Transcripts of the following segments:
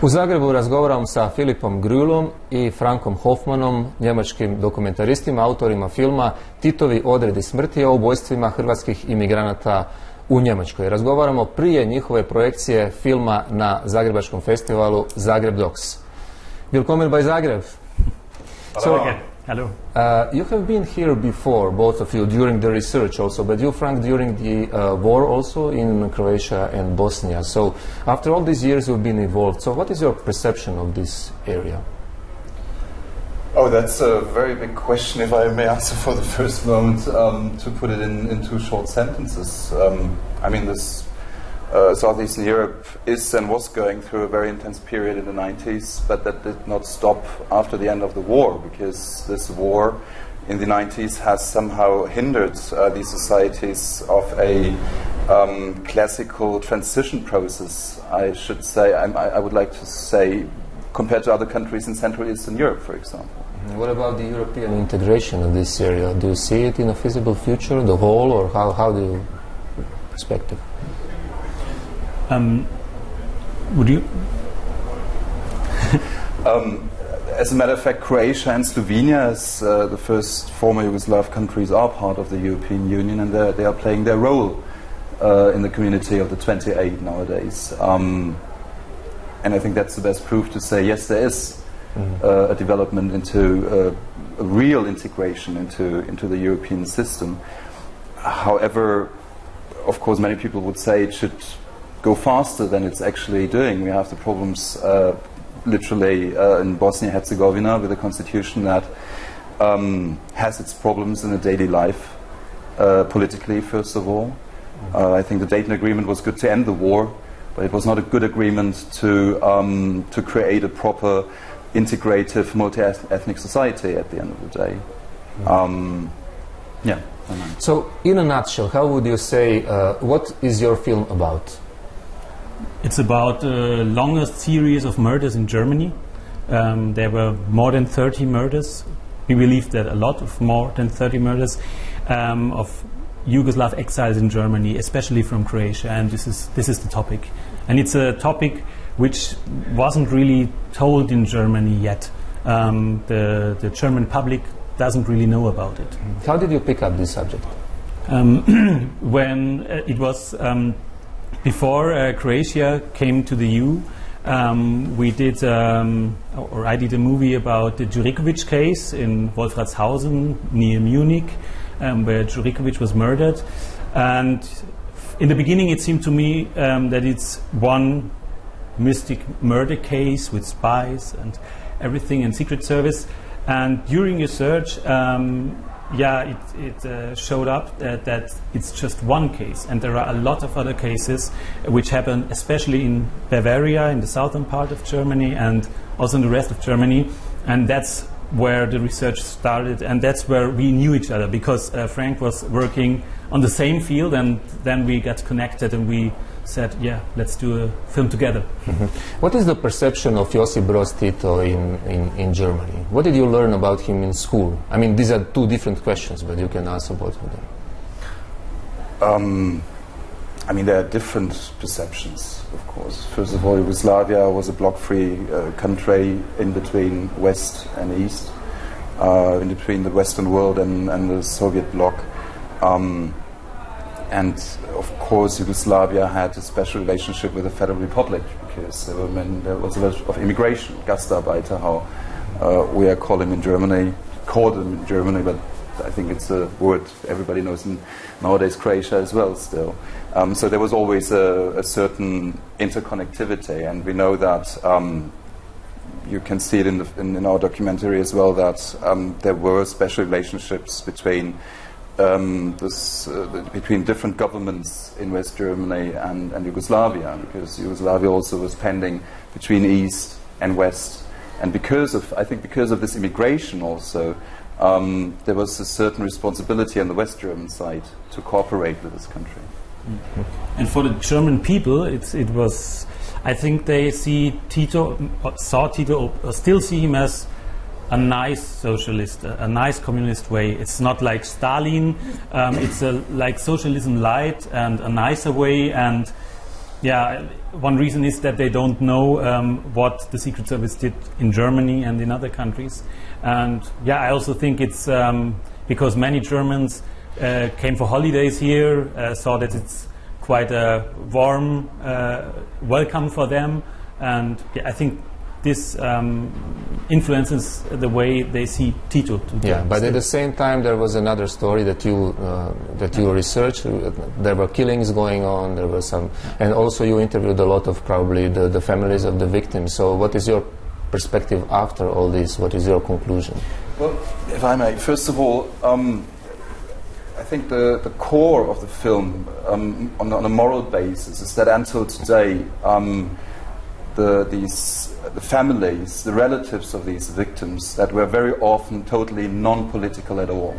U Zagrebu razgovaram sa Philippom Gruellom i Frankom Hofmannom, njemačkim dokumentaristima, autorima filma Titovi, odredi, smrti o ubojstvima hrvatskih imigranata u Njemačkoj. Razgovaramo prije njihove projekcije filma na Zagrebačkom festivalu Zagreb Docs. Willkommen bei Zagreb. Hello. You have been here before, both of you, during the research also, but you, Frank, during the war also in Croatia and Bosnia. So after all these years you've been involved, so what is your perception of this area? Oh, that's a very big question, if I may answer for the first moment, to put it in two short sentences. I mean, this Southeastern Europe is and was going through a very intense period in the 90s, but that did not stop after the end of the war, because this war in the 90s has somehow hindered these societies of a classical transition process, I should say. I would like to say, compared to other countries in Central Eastern Europe, for example. What about the European integration of this area? Do you see it in a feasible future, the whole, or how do you expect it? Would you? As a matter of fact, Croatia and Slovenia, as the first former Yugoslav countries, are part of the European Union, and they are playing their role in the community of the 28 nowadays. And I think that's the best proof to say, yes, there is a development into a real integration into the European system. However, of course, many people would say it should go faster than it's actually doing. We have the problems literally in Bosnia-Herzegovina with a constitution that has its problems in the daily life, politically first of all. I think the Dayton Agreement was good to end the war, but it was not a good agreement to create a proper integrative multi-ethnic society at the end of the day. Yeah. So in a nutshell, how would you say, what is your film about? It's about the longest series of murders in Germany. There were more than 30 murders. We believe that a lot of more than 30 murders of Yugoslav exiles in Germany, especially from Croatia, and this is the topic. And it's a topic which wasn't really told in Germany yet. The German public doesn't really know about it. How did you pick up this subject? When it was before Croatia came to the EU, we did, or I did a movie about the Jurikovic case in Wolfratshausen near Munich, where Jurikovic was murdered. And in the beginning it seemed to me that it's one mystic murder case with spies and everything and Secret Service. And during research, it showed up that it's just one case, and there are a lot of other cases which happen, especially in Bavaria, in the southern part of Germany, and also in the rest of Germany. And that's where the research started, and that's where we knew each other, because Frank was working on the same field, and then we got connected and we said, yeah, let's do a film together. What is the perception of Josip Broz Tito in Germany? What did you learn about him in school? I mean, these are two different questions, but you can answer both of them. I mean, there are different perceptions, of course. First of all, Yugoslavia was a bloc-free country in between West and East, in between the Western world and the Soviet bloc. And of course, Yugoslavia had a special relationship with the Federal Republic, because there was a lot of immigration, Gastarbeiter, how we are called them in Germany, but I think it's a word everybody knows in nowadays Croatia as well still. So there was always a certain interconnectivity, and we know that you can see it in our documentary as well, that there were special relationships between between different governments in West Germany and Yugoslavia, because Yugoslavia also was pending between East and West, and because of this immigration also, there was a certain responsibility on the West German side to cooperate with this country. And for the German people, it was, I think they see Tito, saw Tito, or still see him as a nice socialist, a nice communist way. It's not like Stalin, it's like socialism light and a nicer way, and Yeah, one reason is that they don't know what the Secret Service did in Germany and in other countries. And yeah, I also think it's because many Germans came for holidays here, saw that it's quite a warm welcome for them. And yeah, I think this influences the way they see Tito. Yeah, but at the same time, there was another story that you researched. There were killings going on. There were some, and also you interviewed a lot of probably the families of the victims. So, what is your perspective after all this? What is your conclusion? Well, if I may, first of all, I think the core of the film, on a moral basis, is that until today, the families, the relatives of these victims, that were very often totally non-political at all.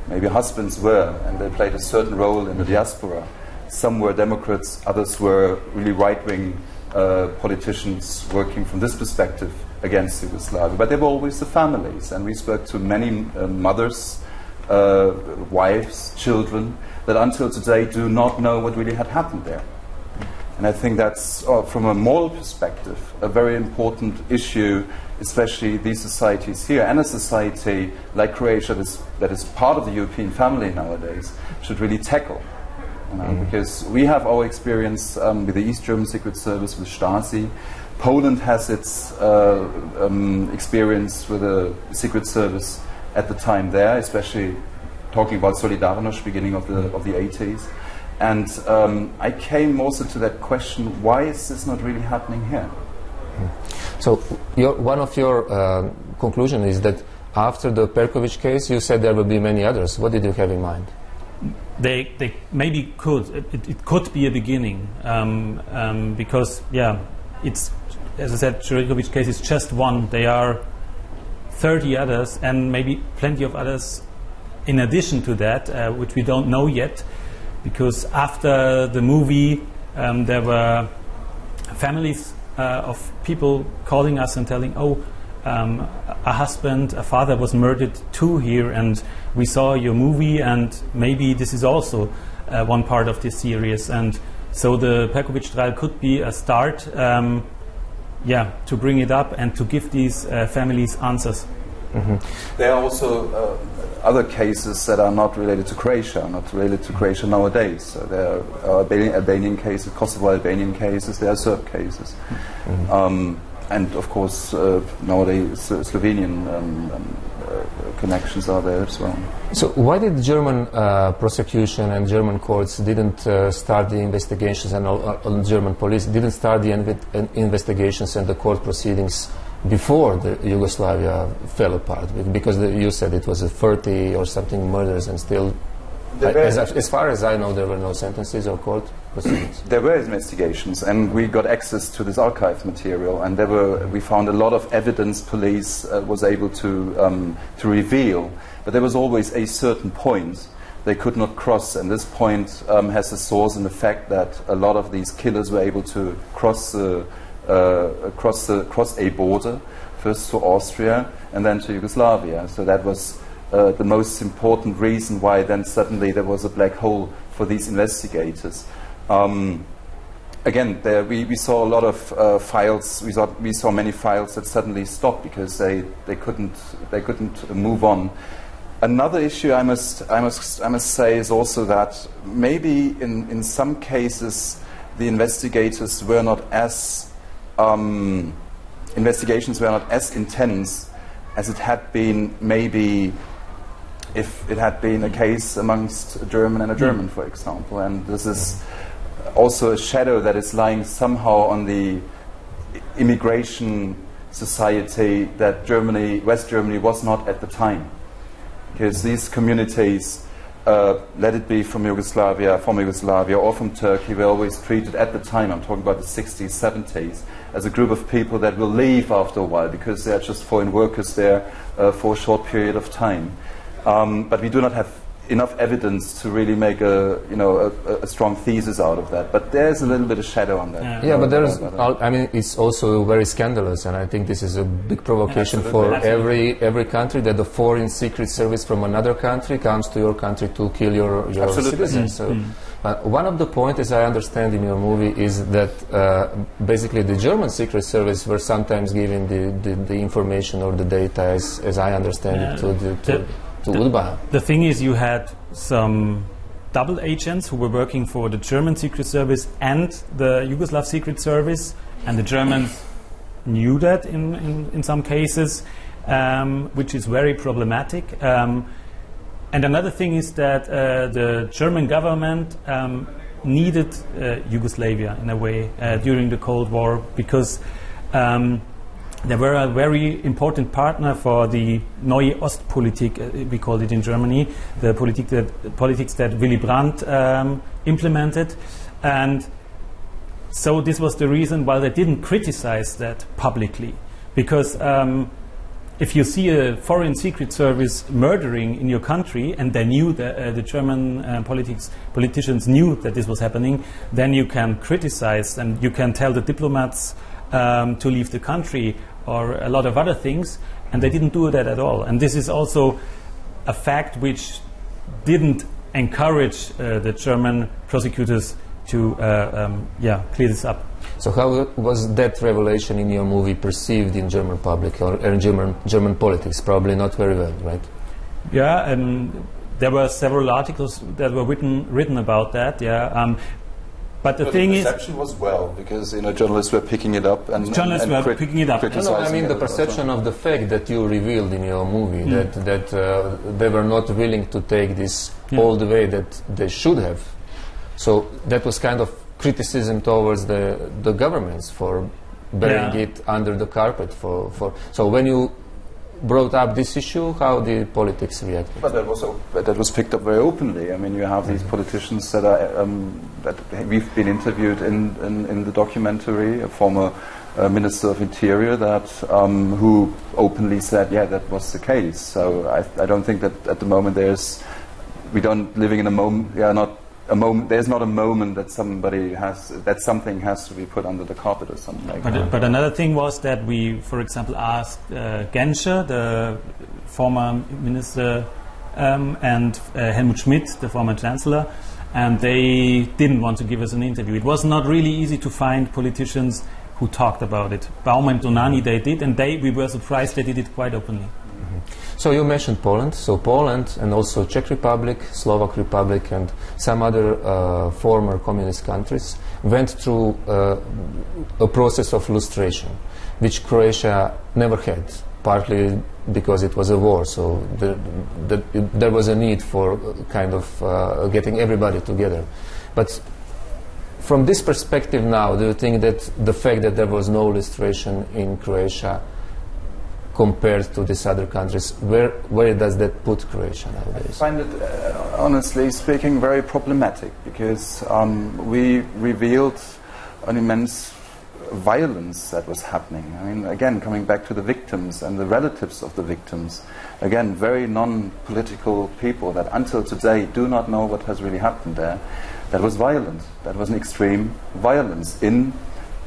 Maybe husbands were, and they played a certain role in the diaspora. Some were Democrats, others were really right-wing politicians working from this perspective against Yugoslavia. But they were always the families, and we spoke to many mothers, wives, children, that until today do not know what really had happened there. And I think that's, from a moral perspective, a very important issue, especially these societies here, and a society like Croatia that is part of the European family nowadays, should really tackle. Because we have our experience with the East German Secret Service, with Stasi. Poland has its experience with the Secret Service at the time there, especially talking about Solidarność, beginning of the 80s. And I came also to that question, why is this not really happening here? So one of your conclusions is that after the Perković case, you said there will be many others. What did you have in mind? They maybe could. It could be a beginning. Because, yeah, it's, as I said, Perković case is just one. There are 30 others and maybe plenty of others in addition to that, which we don't know yet. Because after the movie, there were families of people calling us and telling, oh, a husband, a father was murdered too here, and we saw your movie, and maybe this is also one part of this series. And so the Perković trial could be a start, to bring it up and to give these families answers. Mm-hmm. There are also other cases that are not related to Croatia, nowadays. So there are Albanian cases, Kosovo-Albanian cases, there are Serb cases. Mm-hmm. And of course, nowadays Slovenian connections are there as well. So why did the German prosecution and German courts didn't start the investigations, and German police didn't start the investigations and the court proceedings before the Yugoslavia fell apart? Because you said it was a 30 or something murders, and still, as far as I know, there were no sentences or court proceedings. There were investigations, and we got access to this archive material, and we found a lot of evidence police was able to reveal, but there was always a certain point they could not cross, and this point has a source in the fact that a lot of these killers were able to cross a border, first to Austria and then to Yugoslavia. So that was the most important reason why then suddenly there was a black hole for these investigators. Again, we saw a lot of files. We saw many files that suddenly stopped because they couldn't move on. Another issue I must say is also that maybe in some cases the investigations were not as intense as it had been maybe if it had been a case amongst a German and a German, for example. And this is also a shadow that is lying somehow on the immigration society that West Germany was not at the time. Because these communities, let it be from Yugoslavia or from Turkey, were always treated at the time, I'm talking about the 60s, 70s, as a group of people that will leave after a while because they are just foreign workers there for a short period of time. But we do not have enough evidence to really make a strong thesis out of that. But there's a little bit of shadow on that. Yeah, but there's, I mean, it's also very scandalous, and I think this is a big provocation for every country, that the foreign secret service from another country comes to your country to kill your citizens. So, one of the points, as I understand in your movie, is that basically the German secret service were sometimes giving the information or the data, as I understand it, to UDBA. The thing is, you had some double agents who were working for the German secret service and the Yugoslav secret service, and the Germans knew that in some cases, which is very problematic. And another thing is that the German government needed Yugoslavia in a way during the Cold War, because they were a very important partner for the Neue Ostpolitik, we called it in Germany, the politics that Willy Brandt implemented. And so this was the reason why they didn't criticize that publicly, because if you see a foreign secret service murdering in your country, and they knew that the German politicians knew that this was happening, then you can criticize and you can tell the diplomats to leave the country, or a lot of other things, and they didn't do that at all. And this is also a fact which didn't encourage the German prosecutors to clear this up. So how was that revelation in your movie perceived in German public or in German politics? Probably not very well, right? Yeah, and there were several articles that were written about that. Yeah, but the thing is, the perception was well, because journalists were picking it up and picking it up. No, I mean the perception of the fact that you revealed in your movie, that they were not willing to take this all the way that they should have. So that was kind of criticism towards the governments for burying it under the carpet. So when you brought up this issue, how the politics reacted? But that was picked up very openly. I mean, you have these politicians that are that we've been interviewed in the documentary, a former Minister of Interior that who openly said, yeah, that was the case. So I don't think that at the moment living in a moment. There's not a moment that something has to be put under the carpet or something like that. But another thing was that we, for example, asked Genscher, the former minister, and Helmut Schmidt, the former chancellor, and they didn't want to give us an interview. It was not really easy to find politicians who talked about it. Baum and Donani, they did, and we were surprised they did it quite openly. So you mentioned Poland. So Poland and also Czech Republic, Slovak Republic, and some other former communist countries went through a process of lustration, which Croatia never had, partly because it was a war. So there was a need for kind of getting everybody together. But from this perspective now, do you think that the fact that there was no lustration in Croatia compared to these other countries, where does that put Croatia nowadays? I find it, honestly speaking, very problematic, because we revealed an immense violence that was happening. I mean, again, coming back to the victims and the relatives of the victims, again, very non-political people that until today do not know what has really happened there. That was violent. That was an extreme violence in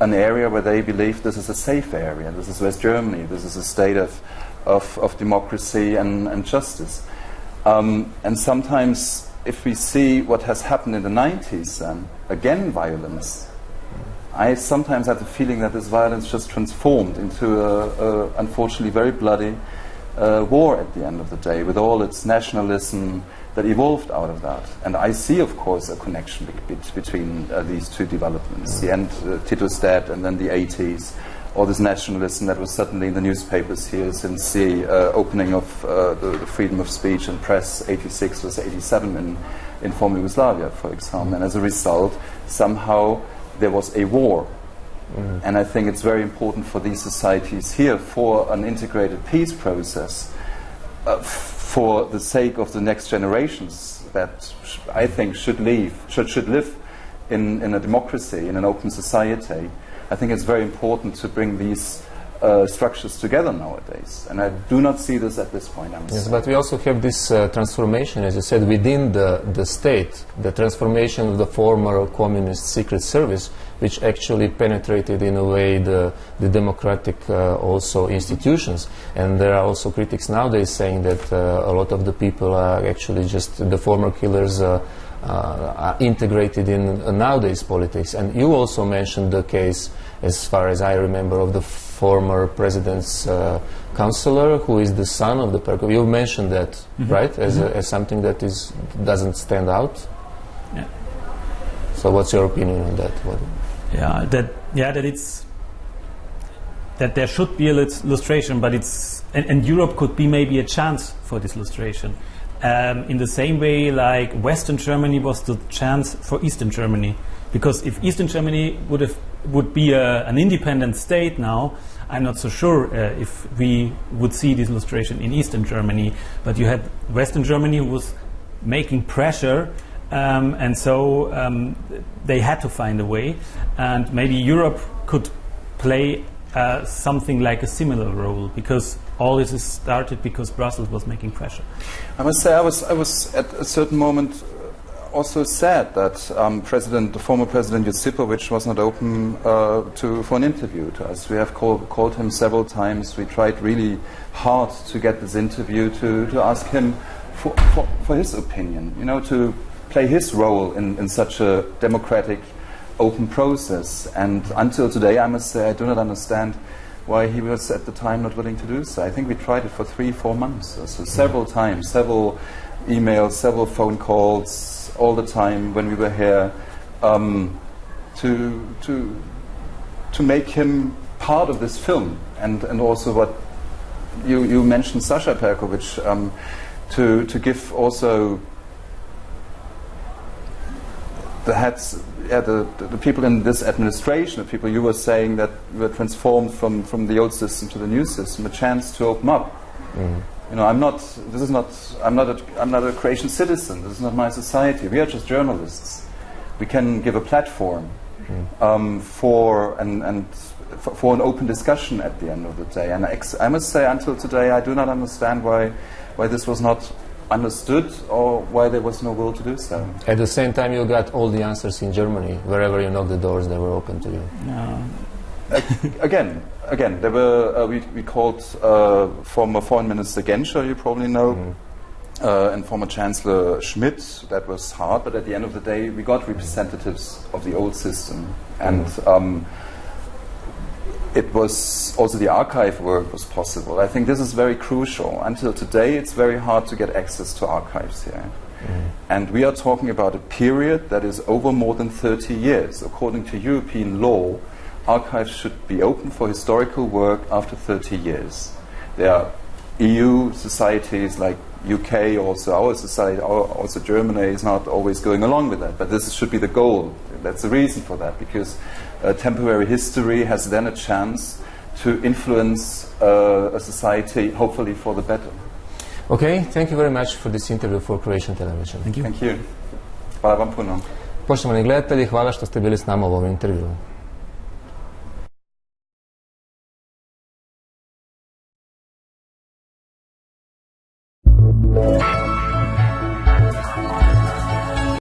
an area where they believe this is a safe area. This is West Germany. This is a state of democracy and justice. And sometimes, if we see what has happened in the 90s, again violence, I sometimes have the feeling that this violence just transformed into a unfortunately very bloody war at the end of the day, with all its nationalism that evolved out of that. And I see, of course, a connection between these two developments, the end, Tito's death, and then the 80s, all this nationalism that was suddenly in the newspapers here since the opening of the freedom of speech and press, 86 was 87 in former Yugoslavia, for example. And as a result, somehow there was a war. And I think it's very important for these societies here, for an integrated peace process, for the sake of the next generations that I think should live in a democracy, in an open society. I think it's very important to bring these structures together nowadays. And I do not see this at this point. Yes, but we also have this transformation, as you said, within the state, the transformation of the former communist secret service, which actually penetrated in a way the democratic also institutions. And there are also critics nowadays saying that a lot of the people are actually just the former killers are integrated in nowadays politics. And you also mentioned the case, as far as I remember, of the former president's counselor, who is the son of the Perkov. You mentioned that, right, as something that doesn't stand out. Yeah. So, what's your opinion on that? That there should be a illustration, but and Europe could be maybe a chance for this illustration. In the same way, like Western Germany was the chance for Eastern Germany, because if Eastern Germany would be an independent state now, I'm not so sure if we would see this illustration in Eastern Germany. But you had Western Germany who was making pressure, and so they had to find a way, and maybe Europe could play something like a similar role, because all this started because Brussels was making pressure. I must say, I was at a certain moment also sad that the former President Josipovic was not open for an interview to us. We have called him several times. We tried really hard to get this interview, to ask him for his opinion, to play his role in such a democratic, open process. And until today, I must say, I do not understand why he was at the time not willing to do so. I think we tried it for 3-4 months, so several times, several emails, several phone calls, all the time when we were here, to make him part of this film, and also what you mentioned, Sasha Perkovic, to give also the heads, the people in this administration, the people you were saying that were transformed from the old system to the new system, a chance to open up. I'm not a Croatian citizen. This is not my society. We are just journalists. We can give a platform for an open discussion at the end of the day. And I must say, until today, I do not understand why this was not understood, or why there was no will to do so. At the same time, you got all the answers in Germany. Wherever you knocked the doors, they were open to you. Again, there were we called former Foreign Minister Genscher, you probably know, and former Chancellor Schmidt. That was hard, but at the end of the day, we got representatives of the old system, and it was also the archive work was possible. I think this is very crucial. Until today, it's very hard to get access to archives here. And we are talking about a period that is over more than 30 years. According to European law, archives should be open for historical work after 30 years. There are EU societies like UK, also our society, also Germany is not always going along with that. But this should be the goal. That's the reason for that, because temporary history has then a chance to influence a society, hopefully for the better. Okay, thank you very much for this interview for Croatian television. Thank you. Thank you. Hvala vam puno. Poštovani gledatelji, hvala što ste bili s nama u ovom intervjuu.